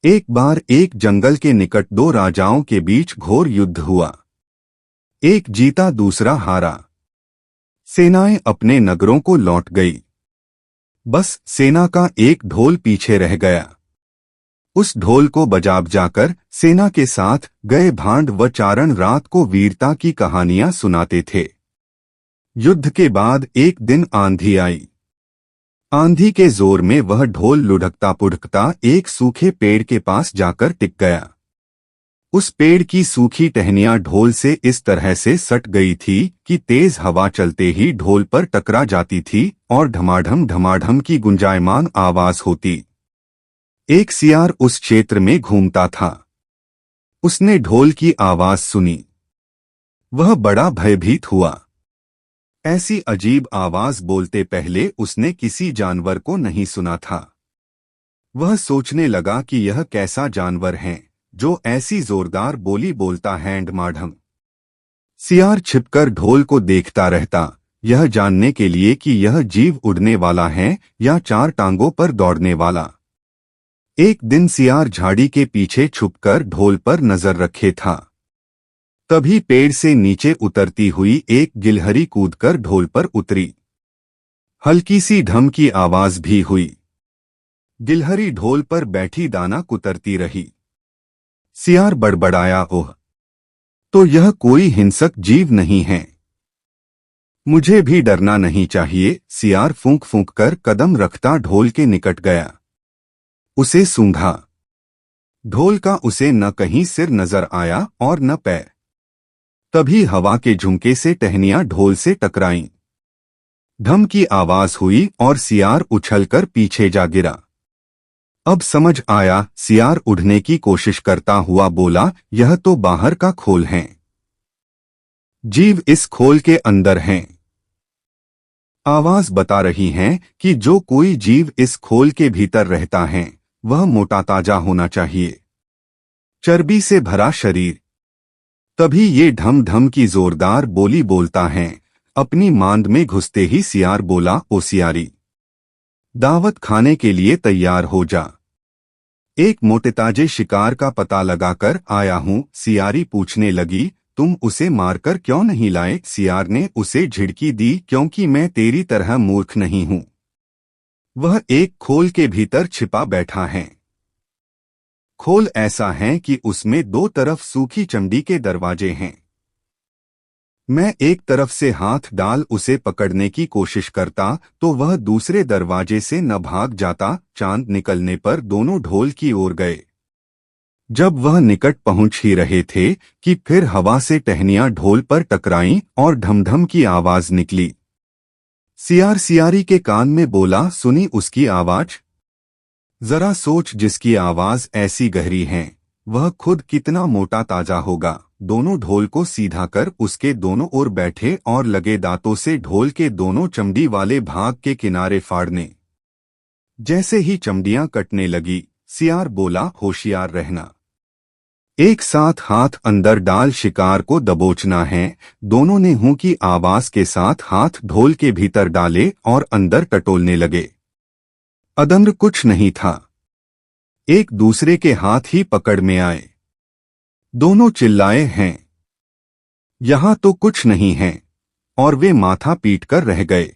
एक बार एक जंगल के निकट दो राजाओं के बीच घोर युद्ध हुआ। एक जीता दूसरा हारा। सेनाएं अपने नगरों को लौट गई। बस सेना का एक ढोल पीछे रह गया। उस ढोल को बजा जाकर सेना के साथ गए भांड व चारण रात को वीरता की कहानियां सुनाते थे। युद्ध के बाद एक दिन आंधी आई। आंधी के जोर में वह ढोल लुढ़कता पुढ़कता एक सूखे पेड़ के पास जाकर टिक गया। उस पेड़ की सूखी टहनियां ढोल से इस तरह से सट गई थी कि तेज हवा चलते ही ढोल पर टकरा जाती थी और ढमाढम ढमाढम की गुंजायमान आवाज होती। एक सियार उस क्षेत्र में घूमता था। उसने ढोल की आवाज सुनी। वह बड़ा भयभीत हुआ। ऐसी अजीब आवाज बोलते पहले उसने किसी जानवर को नहीं सुना था। वह सोचने लगा कि यह कैसा जानवर है जो ऐसी जोरदार बोली बोलता है। ढमाढम। सियार छिपकर ढोल को देखता रहता, यह जानने के लिए कि यह जीव उड़ने वाला है या चार टांगों पर दौड़ने वाला। एक दिन सियार झाड़ी के पीछे छुपकर ढोल पर नजर रखे था। तभी पेड़ से नीचे उतरती हुई एक गिलहरी कूदकर ढोल पर उतरी। हल्की सी ढम की आवाज भी हुई। गिलहरी ढोल पर बैठी दाना कुतरती रही। सियार बड़बड़ाया, ओह, तो यह कोई हिंसक जीव नहीं है। मुझे भी डरना नहीं चाहिए। सियार फूंक फूंक कर कदम रखता ढोल के निकट गया। उसे सूंघा। ढोल का उसे न कहीं सिर नजर आया और न पैर। तभी हवा के झुमके से टहनियां ढोल से टकराईं। ढम की आवाज हुई और सियार उछलकर पीछे जा गिरा। अब समझ आया। सियार उड़ने की कोशिश करता हुआ बोला, यह तो बाहर का खोल है। जीव इस खोल के अंदर हैं। आवाज बता रही है कि जो कोई जीव इस खोल के भीतर रहता है वह मोटा ताजा होना चाहिए, चर्बी से भरा शरीर। तभी ये ढम ढम की जोरदार बोली बोलता है। अपनी मांद में घुसते ही सियार बोला, ओ सियारी, दावत खाने के लिए तैयार हो जा। एक मोटेताजे शिकार का पता लगाकर आया हूं। सियारी पूछने लगी, तुम उसे मारकर क्यों नहीं लाए? सियार ने उसे झिड़की दी, क्योंकि मैं तेरी तरह मूर्ख नहीं हूं। वह एक खोल के भीतर छिपा बैठा है। खोल ऐसा है कि उसमें दो तरफ सूखी चमड़ी के दरवाजे हैं। मैं एक तरफ से हाथ डाल उसे पकड़ने की कोशिश करता तो वह दूसरे दरवाजे से न भाग जाता। चांद निकलने पर दोनों ढोल की ओर गए। जब वह निकट पहुंच ही रहे थे कि फिर हवा से टहनियां ढोल पर टकराईं और ढमढम की आवाज निकली। सियार सियारी के कान में बोला, सुनी उसकी आवाज? जरा सोच, जिसकी आवाज ऐसी गहरी है वह खुद कितना मोटा ताजा होगा। दोनों ढोल को सीधा कर उसके दोनों ओर बैठे और लगे दांतों से ढोल के दोनों चमड़ी वाले भाग के किनारे फाड़ने। जैसे ही चमड़ियां कटने लगी, सियार बोला, होशियार रहना। एक साथ हाथ अंदर डाल शिकार को दबोचना है। दोनों ने हूं की आवाज के साथ हाथ ढोल के भीतर डाले और अंदर टटोलने लगे। अदंर कुछ नहीं था। एक दूसरे के हाथ ही पकड़ में आए। दोनों चिल्लाए हैं, यहां तो कुछ नहीं है, और वे माथा पीट कर रह गए।